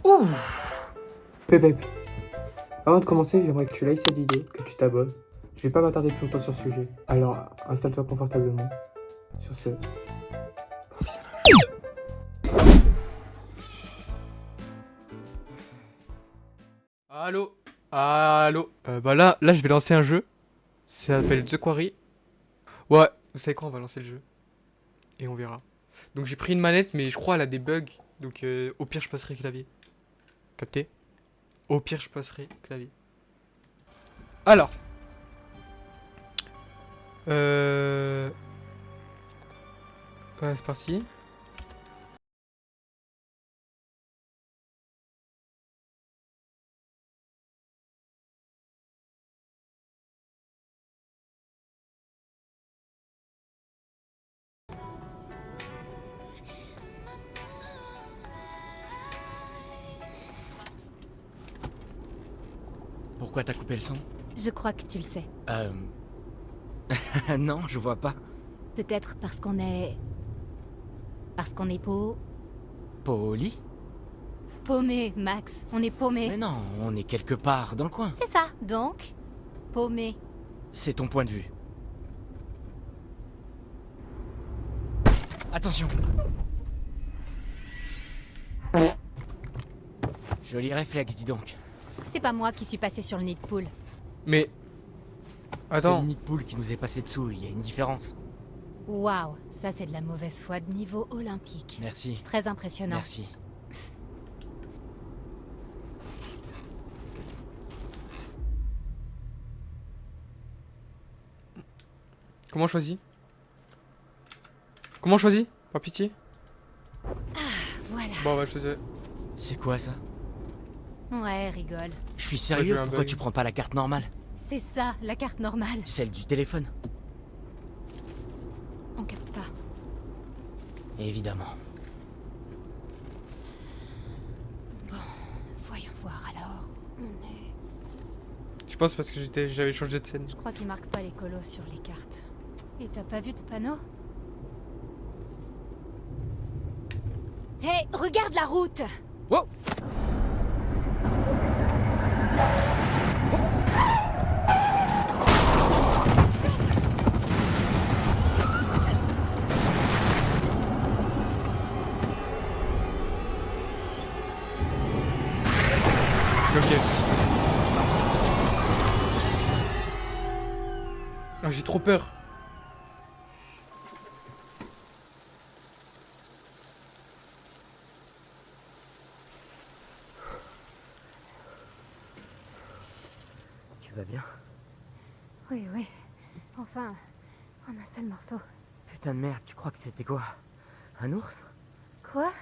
Ouh. Bébé, avant de commencer, j'aimerais que tu likes cette vidéo, que tu t'abonnes. Je vais pas m'attarder plus longtemps sur ce sujet. Alors, installe-toi confortablement. Sur ce, Allô. Allô. Bah là, je vais lancer un jeu. Ça s'appelle The Quarry. Ouais, vous savez quoi, on va lancer le jeu. Et on verra. Donc j'ai pris une manette, mais je crois elle a des bugs. Donc au pire, je passerai clavier. Capté? Au pire, je passerai clavier. Alors. Euh... Ouais, c'est parti. Pourquoi t'as coupé le son? Je crois que tu le sais. Non, je vois pas. Peut-être parce qu'on est... Parce qu'on est Poli? paumé, Max. On est paumé. Mais non, on est quelque part dans le coin. C'est ça, donc. Paumé. C'est ton point de vue. Attention. Joli réflexe, dis donc. C'est pas moi qui suis passé sur le nid de poule. Mais. C'est Attends. le nid de poule qui nous est passé dessous, il y a une différence. Waouh, ça c'est de la mauvaise foi de niveau olympique. Merci. Très impressionnant. Merci. Comment on choisit? Comment on choisit? Par pitié? Voilà. Bon, on va choisir. C'est quoi ça? Ouais, rigole. Je suis Moi, j'ai sérieux, eu un pourquoi bug. tu prends pas la carte normale? C'est ça, la carte normale. Celle du téléphone? On capte pas. Évidemment. Voyons voir alors. On est... Je pense parce que j'avais changé de scène. Je crois qu'ils marquent pas les colos sur les cartes. Et t'as pas vu de panneau? Hé, regarde la route! Wow! Ok. Ah, j'ai trop peur. Tu vas bien? Oui, oui. Enfin, en un seul morceau. Putain de merde, tu crois que c'était quoi? Un ours? Quoi?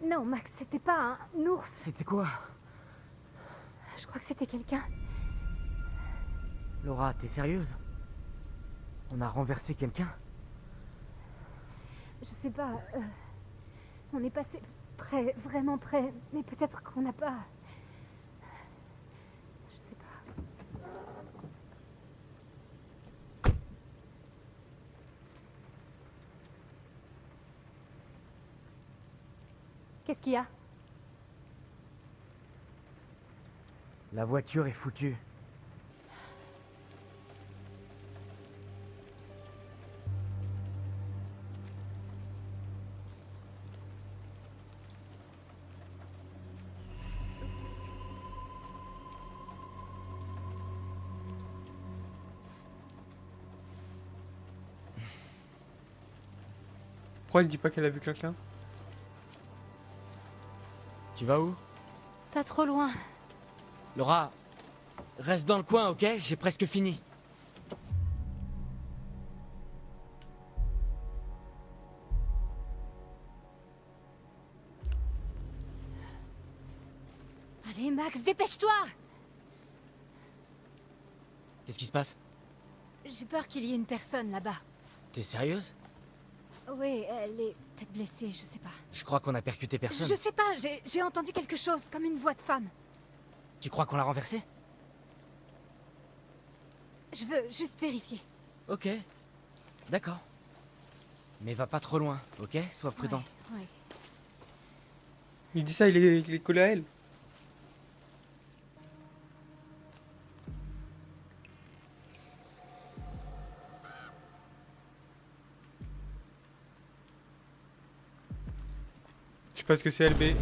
Non, Max, c'était pas un ours. C'était quoi? Je crois que c'était quelqu'un. Laura, t'es sérieuse? On a renversé quelqu'un? Je sais pas. On est passé près, vraiment près. Mais peut-être qu'on n'a pas. Je sais pas. Qu'est-ce qu'il y a? La voiture est foutue. Pourquoi elle dit pas qu'elle a vu quelqu'un? Tu vas où? Pas trop loin. Laura, reste dans le coin, ok? J'ai presque fini. Allez, Max, dépêche-toi! Qu'est-ce qui se passe? J'ai peur qu'il y ait une personne là-bas. T'es sérieuse? Oui, elle est peut-être blessée, je sais pas. Je crois qu'on a percuté personne. Je sais pas, j'ai entendu quelque chose, comme une voix de femme. Tu crois qu'on l'a renversé? Je veux juste vérifier. Ok. D'accord. Mais va pas trop loin, ok? Sois prudent. Ouais, ouais. Il dit ça, il est collé à elle. Je sais pas ce que c'est LB.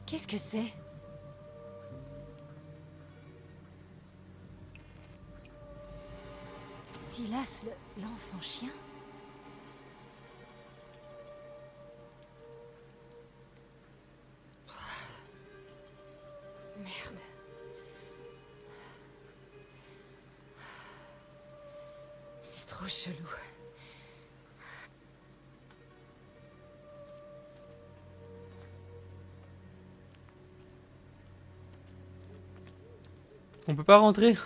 Qu'est-ce que c'est? Silas, l'enfant chien? Merde. C'est trop chelou. On peut pas rentrer.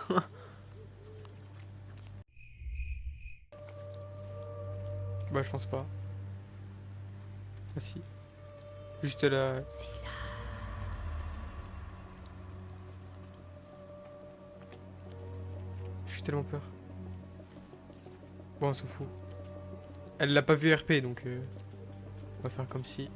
Bah je pense pas. Ah si. Juste là. J'ai tellement peur. Bon on s'en fout. Elle l'a pas vu RP donc on va faire comme si.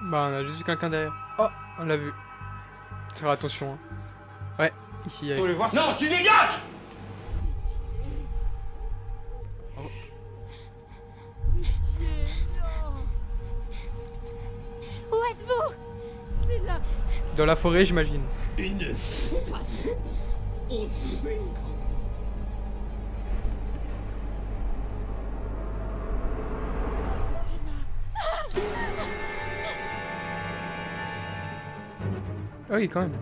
Bah on a juste quelqu'un derrière. Oh, on l'a vu. Faire attention. Hein. Ouais, ici il y a... Non, tu dégages! Où êtes-vous? C'est là. Dans la forêt j'imagine. Une au Ah oui quand même.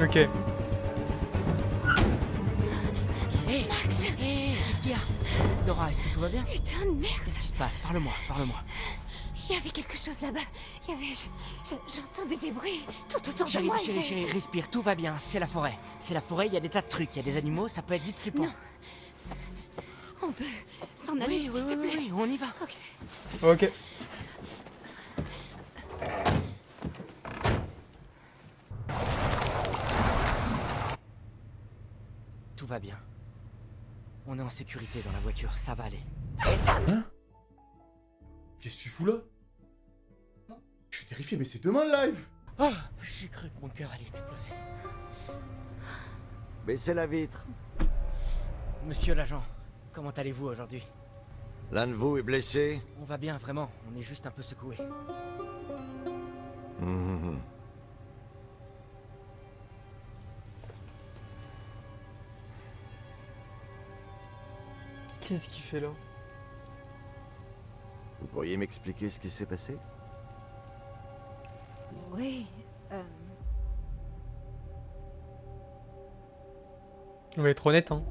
Ok. Hé, Max! qu'est-ce qu'il y a? Dora, est-ce que tout va bien? Putain de merde! Qu'est-ce qui se passe? Parle-moi, parle-moi. Il y avait quelque chose là-bas. Il y avait... J'entendais des bruits tout autour de Chérie, moi. chérie, chérie, respire, tout va bien, c'est la forêt. C'est la forêt, il y a des tas de trucs, il y a des animaux, ça peut être vite flippant. Non. On peut s'en aller, Oui, s'il oui, te oui, plaît. oui, on y va. Ok. Ok. Tout va bien. On est en sécurité dans la voiture, ça va aller. Qu'est-ce que tu fous là? Je suis terrifié, mais c'est demain le live! Oh, j'ai cru que mon cœur allait exploser. Baissez la vitre. Monsieur l'agent, comment allez-vous aujourd'hui? L'un de vous est blessé? On va bien, vraiment, on est juste un peu secoué. Mhm. Qu'est-ce qu'il fait là? Vous pourriez m'expliquer ce qui s'est passé? Oui. On va être honnête hein.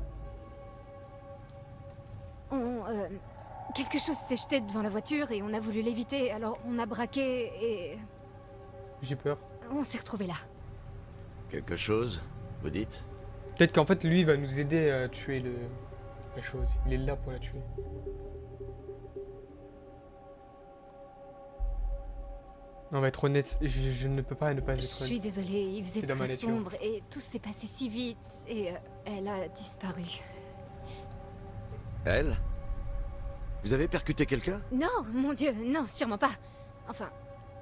Quelque chose s'est jeté devant la voiture et on a voulu l'éviter, alors on a braqué et... J'ai peur. On s'est retrouvés là. Quelque chose, vous dites? Peut-être qu'en fait lui il va nous aider à tuer la chose. Il est là pour la tuer. On va être honnête, je ne peux pas ne pas Je être suis honnête. désolée, il faisait C'est dans ma très nature. sombre et tout s'est passé si vite et elle a disparu. Elle? Vous avez percuté quelqu'un? Non, mon Dieu, non, sûrement pas. Enfin,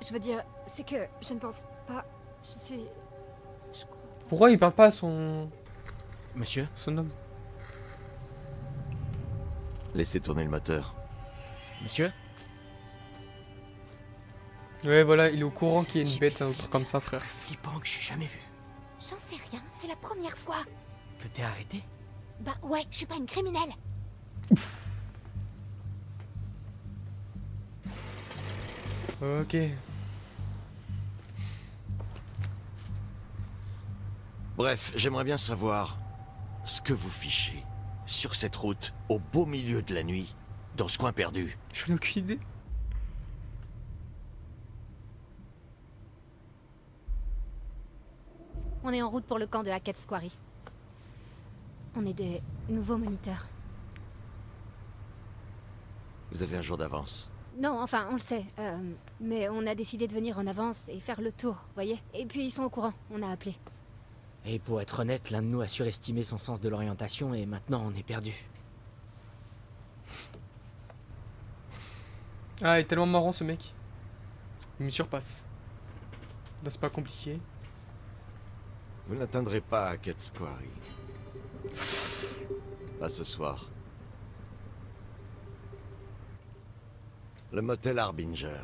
je veux dire, c'est que je ne pense pas... Je suis... Je crois... Pourquoi il parle pas à son Monsieur? homme? Laissez tourner le moteur. Monsieur? Ouais, voilà, il est au courant qu'il y a une Ce bête, type un est truc comme ça, frère. plus flippant que j'ai jamais vu. J'en sais rien, c'est la première fois. Que t'es arrêté? Bah ouais, je suis pas une criminelle. Ok. Bref, j'aimerais bien savoir ce que vous fichez sur cette route, au beau milieu de la nuit, dans ce coin perdu. J'en ai aucune idée. On est en route pour le camp de Hackett's Quarry. On est des nouveaux moniteurs. Vous avez un jour d'avance. Non, enfin, on le sait. Mais on a décidé de venir en avance et faire le tour, voyez. Et puis ils sont au courant, on a appelé. Et pour être honnête, l'un de nous a surestimé son sens de l'orientation et maintenant on est perdu. Ah, il est tellement marrant ce mec. Il me surpasse. Là, c'est pas compliqué. Vous n'atteindrez pas à Hackett's Quarry. Pas ce soir. Le motel Harbinger.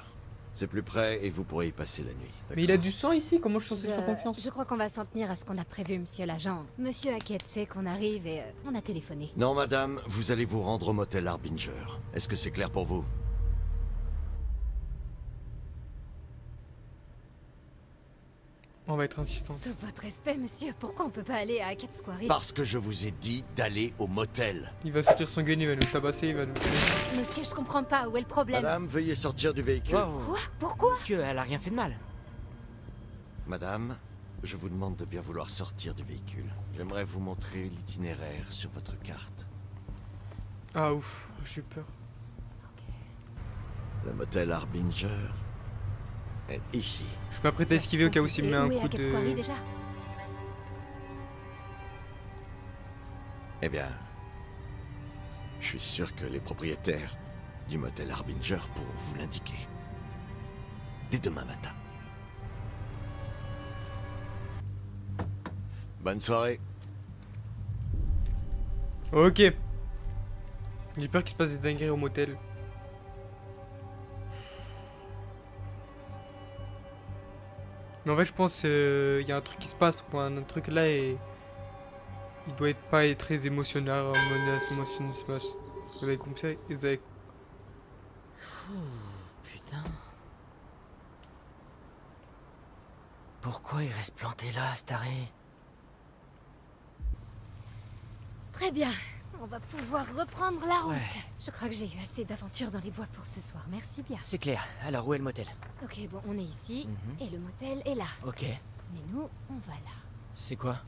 C'est plus près et vous pourrez y passer la nuit. Mais il a du sang ici, comment je suis censé lui faire confiance? Je crois qu'on va s'en tenir à ce qu'on a prévu, monsieur l'agent. Monsieur Hackett sait qu'on arrive et on a téléphoné. Non, madame, vous allez vous rendre au motel Harbinger. Est-ce que c'est clair pour vous? On va être insistant. Sauf votre respect, monsieur, pourquoi on peut pas aller à Hackett's Quarry? Parce que je vous ai dit d'aller au motel. Il va sortir son gun, il va nous tabasser, il va nous... Monsieur, je comprends pas, où est le problème? Madame, veuillez sortir du véhicule. Wow. Quoi? Pourquoi? Monsieur, elle a rien fait de mal. Madame, je vous demande de bien vouloir sortir du véhicule. J'aimerais vous montrer l'itinéraire sur votre carte. Ah ouf, j'ai eu peur. Le motel Harbinger est ici. Je m'apprête à esquiver au cas où s'il me met un Où est coup Hackett's Quarry de... déjà? Eh bien, je suis sûr que les propriétaires du motel Harbinger pourront vous l'indiquer. Dès demain matin. Bonne soirée. Ok. J'ai peur qu'il se passe des dingueries au motel. Mais en fait, je pense qu'il y a un truc qui se passe, quoi, un truc là et il doit être pas être très émotionnel, Vous avez compris? Vous avez... Putain. Pourquoi il reste planté là, ce taré? Très bien, on va pouvoir reprendre la route. Ouais. Je crois que j'ai eu assez d'aventures dans les bois pour ce soir, merci bien. C'est clair. Alors, où est le motel? Ok, bon, on est ici, Mhm. et le motel est là. Ok. Mais nous, on va là. C'est quoi?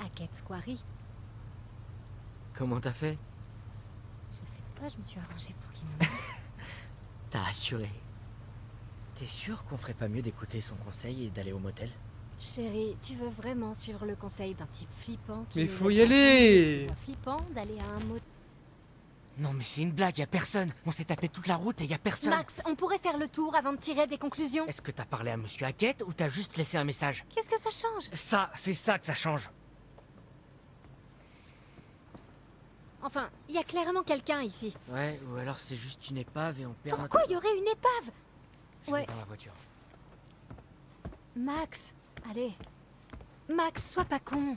Hackett's Quarry. Comment t'as fait? Je sais pas, je me suis arrangée pour qu'il me montre. T'as assuré. T'es sûr qu'on ferait pas mieux d'écouter son conseil et d'aller au motel? Chérie, tu veux vraiment suivre le conseil d'un type flippant qui Mais nous faut met y pas aller. C'est pas flippant d'aller à un motel. Non mais c'est une blague, y a personne. On s'est tapé toute la route et y a personne. Max, on pourrait faire le tour avant de tirer des conclusions. Est-ce que t'as parlé à Monsieur Hackett ou t'as juste laissé un message? Qu'est-ce que ça change? Ça, c'est ça que ça change. Enfin, il y a clairement quelqu'un ici. Ouais, ou alors c'est juste une épave et on perd Pourquoi il y aurait une épave? Je vais Ouais. dans la voiture. Max, allez. Max, sois pas con.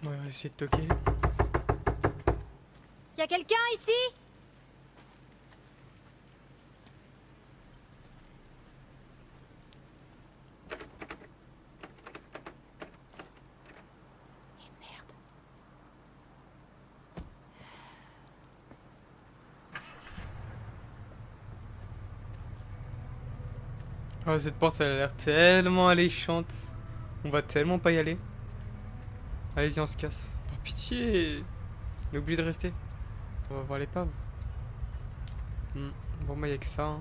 On va essayer de toquer. Y a quelqu'un ici? Et merde. Ah, cette porte, elle a l'air tellement alléchante. On va tellement pas y aller. Allez, viens, on se casse. Par pitié. On est obligé de rester. On va voir l'épave. Bon, bah, y'a que ça. Hein.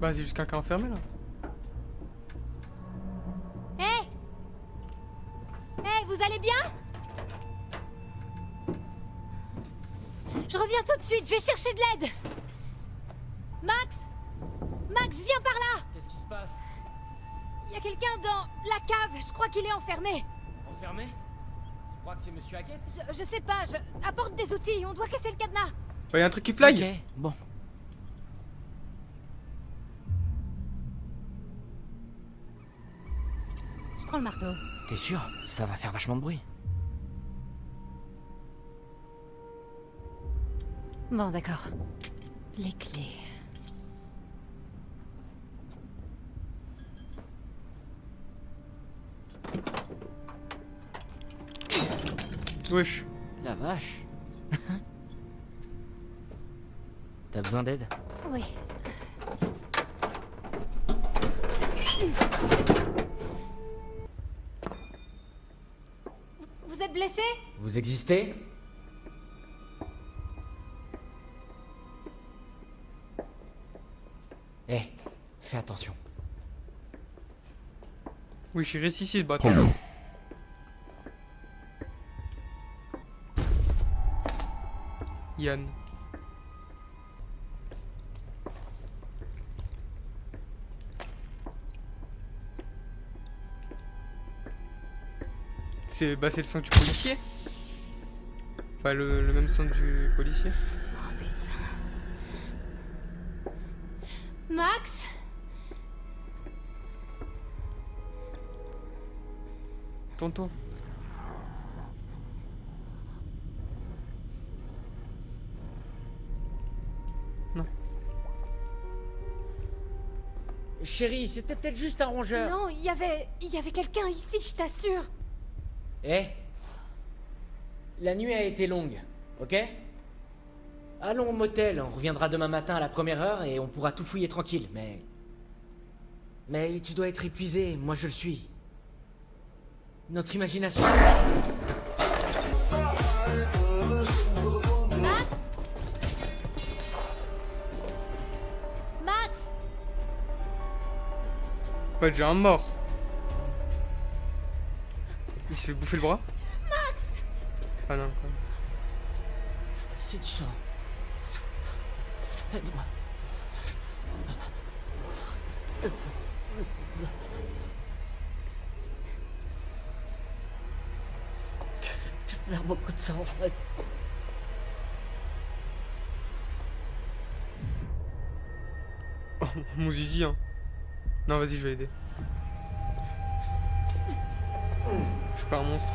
Bah, c'est juste quelqu'un enfermé là. Hé Hé, vous allez bien? Je reviens tout de suite, je vais chercher de l'aide. Max Max, viens par là. Qu'est-ce qui se passe? Il y a quelqu'un dans la cave, je crois qu'il est enfermé. Enfermé? Je crois que c'est Monsieur Hackett. Je sais pas, apporte des outils, on doit casser le cadenas. Bah, y a un truc qui fly. Ok, bon. Je prends le marteau. T'es sûr? Ça va faire vachement de bruit. Bon, d'accord. Les clés. Wesh. La vache. T'as besoin d'aide? Oui. Vous êtes blessé? Vous existez? Eh, fais attention. Wesh, il reste ici le bâtard. Yann. C'est le sang du policier. Enfin le même sang du policier. Oh putain. Max? Tonton. Non. Chérie, c'était peut-être juste un rongeur. Non, il y avait quelqu'un ici, je t'assure. Eh, la nuit a été longue, ok? Allons au motel, on reviendra demain matin à la première heure et on pourra tout fouiller tranquille, mais... Mais tu dois être épuisé, moi je le suis. Notre imagination... Max? Max? Pas déjà un mort. Il s'est fait bouffer le bras? Max? Ah non, quand même. C'est du sang. Aide-moi. Je perds beaucoup de sang. Oh, mon zizi, hein. Non, vas-y, je vais l'aider. Je suis pas un monstre.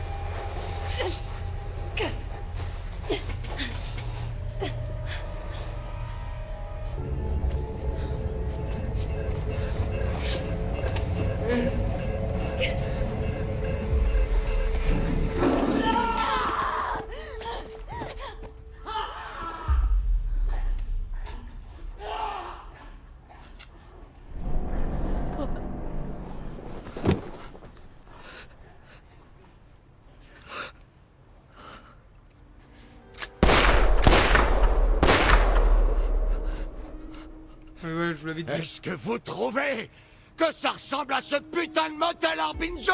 Ouais, je vous l'avais dit. Est-ce que vous trouvez que ça ressemble à ce putain de motel Harbinger?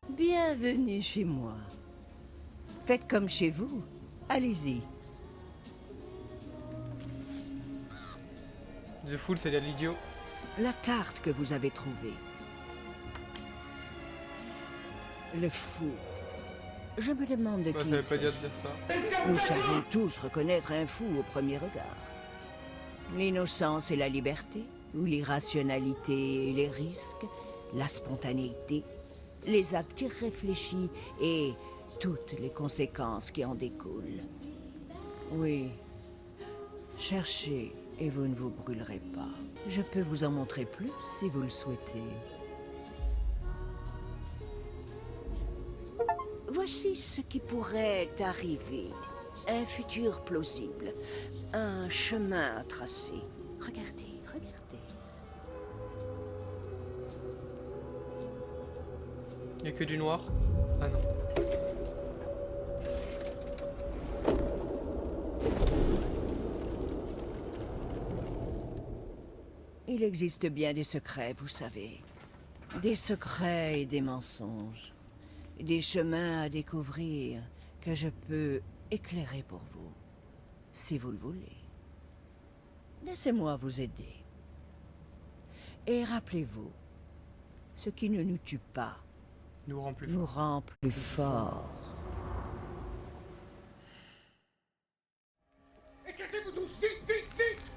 Bienvenue chez moi. Faites comme chez vous. Allez-y. The Fool, c'est l'idiot. La carte que vous avez trouvée. Le fou. Je me demande de Ouais, qui ça il veut pas dire s'agit. ça. Nous savons tous reconnaître un fou au premier regard. L'innocence et la liberté, ou l'irrationalité et les risques, la spontanéité, les actes irréfléchis et toutes les conséquences qui en découlent. Oui, cherchez et vous ne vous brûlerez pas. Je peux vous en montrer plus si vous le souhaitez. Voici ce qui pourrait arriver. Un futur plausible. Un chemin à tracer. Regardez, regardez. Y'a que du noir. Ah non. Il existe bien des secrets, vous savez. Des secrets et des mensonges. Des chemins à découvrir que je peux éclairer pour vous, si vous le voulez. Laissez-moi vous aider. Et rappelez-vous, ce qui ne nous tue pas Nous rend plus nous fort. rend plus forts. Écartez-vous tous, vite, vite, vite!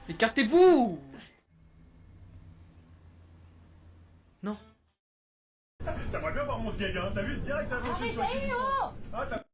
Écartez-vous! Non. T'aimerais bien voir mon sgeg, hein? T'as vu direct à gauche? Ah, mais ça y est, oh! Ah, t'as...